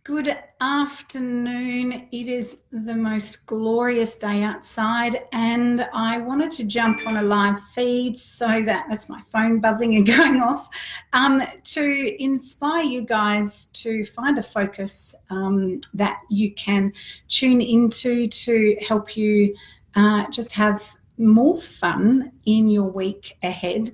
Good afternoon. It is the most glorious day outside, and I wanted to jump on a live feed so that's my phone buzzing and going off, to inspire you guys to find a focus that you can tune into to help you just have more fun in your week ahead.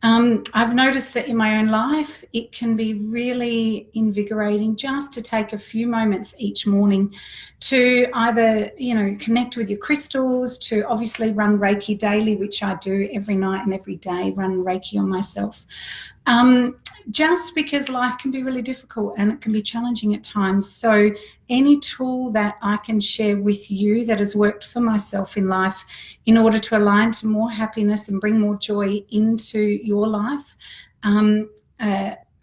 I've noticed that in my own life, it can be really invigorating just to take a few moments each morning to either, connect with your crystals, to obviously run Reiki daily, which I do every night and every day, run Reiki on myself. Just because life can be really difficult and it can be challenging at times. So any tool that I can share with you that has worked for myself in life in order to align to more happiness and bring more joy into your life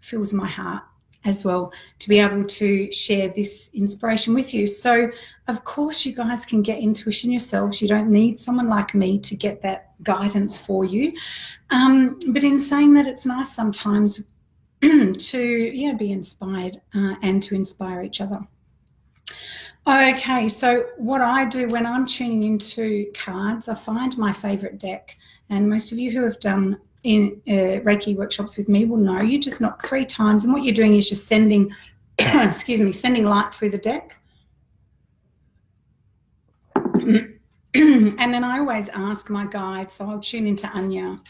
fills my heart as well to be able to share this inspiration with you. So of course you guys can get intuition yourselves. You don't need someone like me to get that guidance for you. But in saying that, it's nice sometimes to be inspired and to inspire each other. Okay, so what I do when I'm tuning into cards, I find my favorite deck, and most of you who have done in Reiki workshops with me will know you just knock 3 times, and what you're doing is just sending sending light through the deck. And then I always ask my guide, so I'll tune into Anya.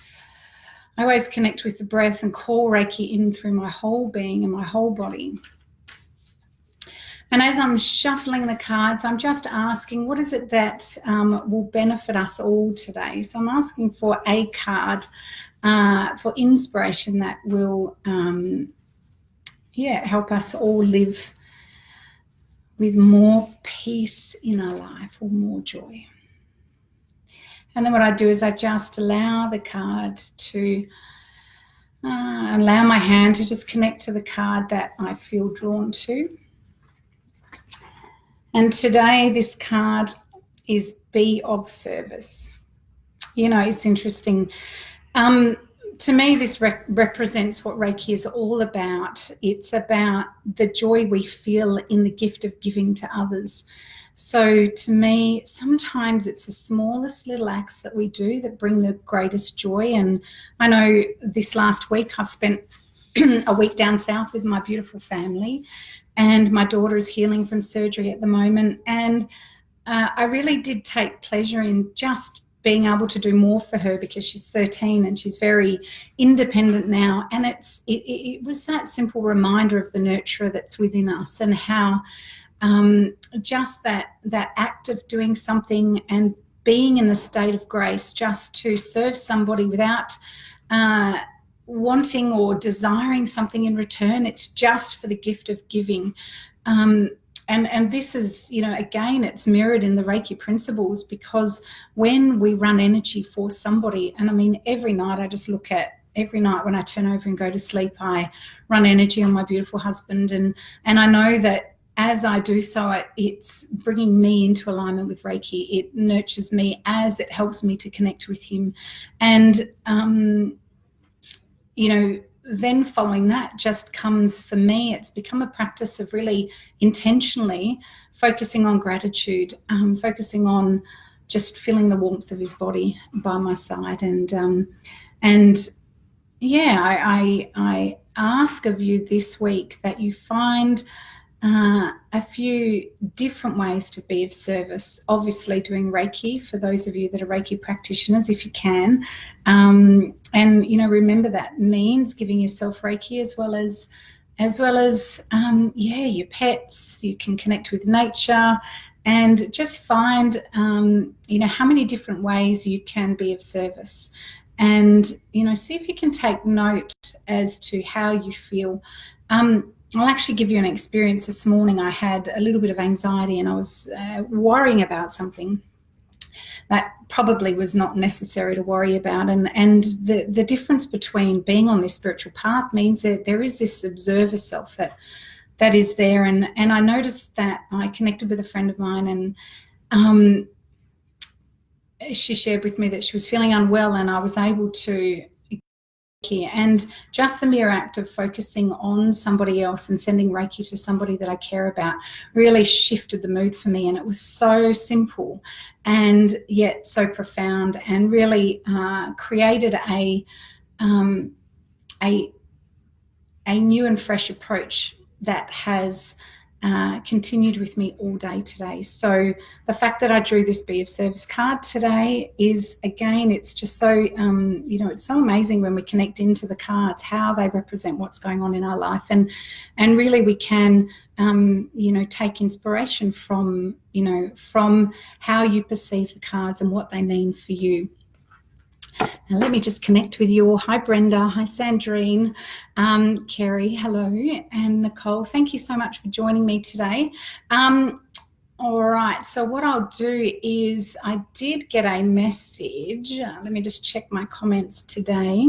I always connect with the breath and call Reiki in through my whole being and my whole body. And as I'm shuffling the cards, I'm just asking, what is it that will benefit us all today? So I'm asking for a card for inspiration that will help us all live with more peace in our life or more joy. And then what I do is I just allow the card to, allow my hand to just connect to the card that I feel drawn to. And today this card is Be of Service. It's interesting. To me, this represents what Reiki is all about. It's about the joy we feel in the gift of giving to others. So to me, sometimes it's the smallest little acts that we do that bring the greatest joy. And I know this last week I've spent a week down south with my beautiful family, and my daughter is healing from surgery at the moment. And I really did take pleasure in just being able to do more for her because she's 13 and she's very independent now. And it was that simple reminder of the nurturer that's within us, and how just that act of doing something and being in the state of grace just to serve somebody without wanting or desiring something in return. It's just for the gift of giving. And this is, again, it's mirrored in the Reiki principles, because when we run energy for somebody, and I mean, every night when I turn over and go to sleep, I run energy on my beautiful husband. And I know that as I do so, it's bringing me into alignment with Reiki. It nurtures me as it helps me to connect with him. And, then following that just comes, for me, it's become a practice of really intentionally focusing on gratitude, focusing on just feeling the warmth of his body by my side. I ask of you this week that you find a few different ways to be of service. Obviously doing Reiki for those of you that are Reiki practitioners, if you can. Remember that means giving yourself Reiki as well as your pets. You can connect with nature and just find, how many different ways you can be of service. And, see if you can take note as to how you feel. I'll actually give you an experience. This morning I had a little bit of anxiety, and I was worrying about something that probably was not necessary to worry about. And the difference between being on this spiritual path means that there is this observer self that is there. And I noticed that I connected with a friend of mine, and she shared with me that she was feeling unwell, and I was able to and just the mere act of focusing on somebody else and sending Reiki to somebody that I care about really shifted the mood for me. And it was so simple and yet so profound, and really created a new and fresh approach that has continued with me all day today. So the fact that I drew this Be of Service card today is, again, it's just so, it's so amazing when we connect into the cards, how they represent what's going on in our life. And really we can, take inspiration from how you perceive the cards and what they mean for you. Now let me just connect with you all. Hi, Brenda. Hi, Sandrine. Kerry, hello. And Nicole, thank you so much for joining me today. All right, so what I'll do is I did get a message. Let me just check my comments today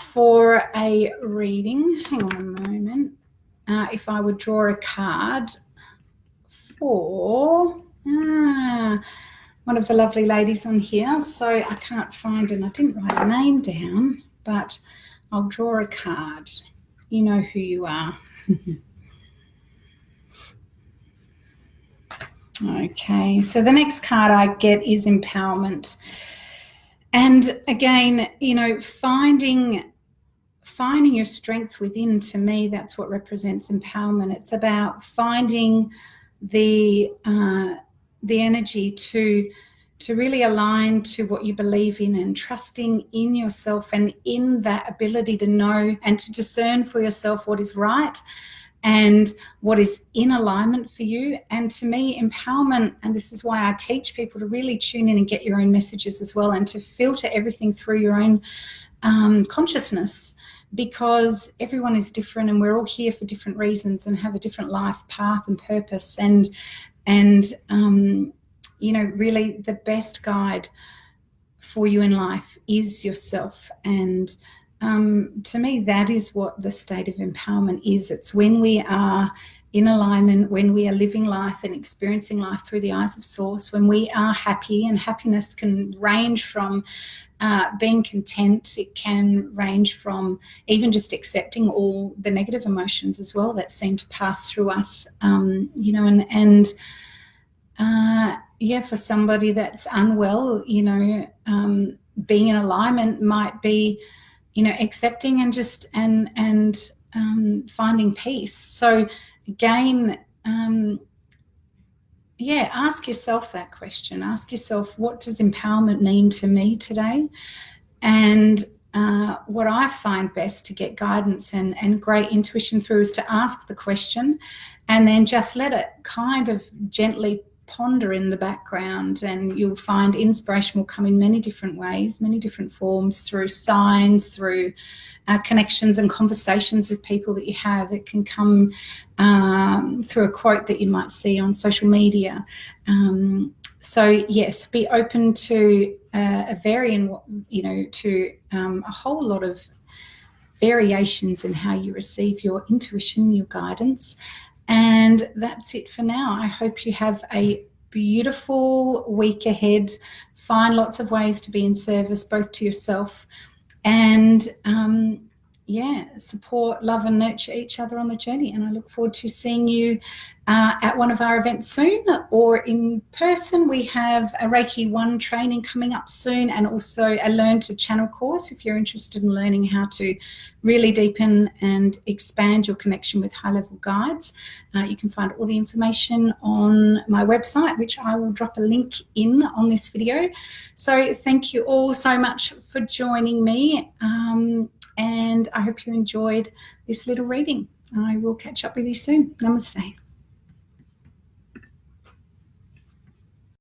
for a reading. Hang on a moment. If I would draw a card for... one of the lovely ladies on here, so I can't find, and I didn't write a name down, but I'll draw a card. You know who you are. Okay, so the next card I get is empowerment. And again, finding your strength within, to me, that's what represents empowerment. It's about finding the energy to really align to what you believe in, and trusting in yourself and in that ability to know and to discern for yourself what is right and what is in alignment for you. And to me, empowerment, and this is why I teach people to really tune in and get your own messages as well, and to filter everything through your own consciousness, because everyone is different and we're all here for different reasons and have a different life path and purpose. And really the best guide for you in life is yourself. And to me, that is what the state of empowerment is. It's when we are in alignment, when we are living life and experiencing life through the eyes of Source, when we are happy. And happiness can range from being content. It can range from even just accepting all the negative emotions as well that seem to pass through us, for somebody that's unwell, being in alignment might be, accepting and just and finding peace. So again, ask yourself that question. Ask yourself, what does empowerment mean to me today? And what I find best to get guidance and great intuition through is to ask the question and then just let it kind of gently ponder in the background, and you'll find inspiration will come in many different ways, many different forms, through signs, through connections and conversations with people that you have. It can come through a quote that you might see on social media. So yes, be open to a whole lot of variations in how you receive your intuition, your guidance. And that's it for now. I hope you have a beautiful week ahead. Find lots of ways to be in service, both to yourself and support, love and nurture each other on the journey. And I look forward to seeing you at one of our events soon, or in person. We have a Reiki 1 training coming up soon, and also a Learn to Channel course if you're interested in learning how to really deepen and expand your connection with high-level guides. You can find all the information on my website, which I will drop a link in on this video. So thank you all so much for joining me, and I hope you enjoyed this little reading. I will catch up with you soon. Namaste.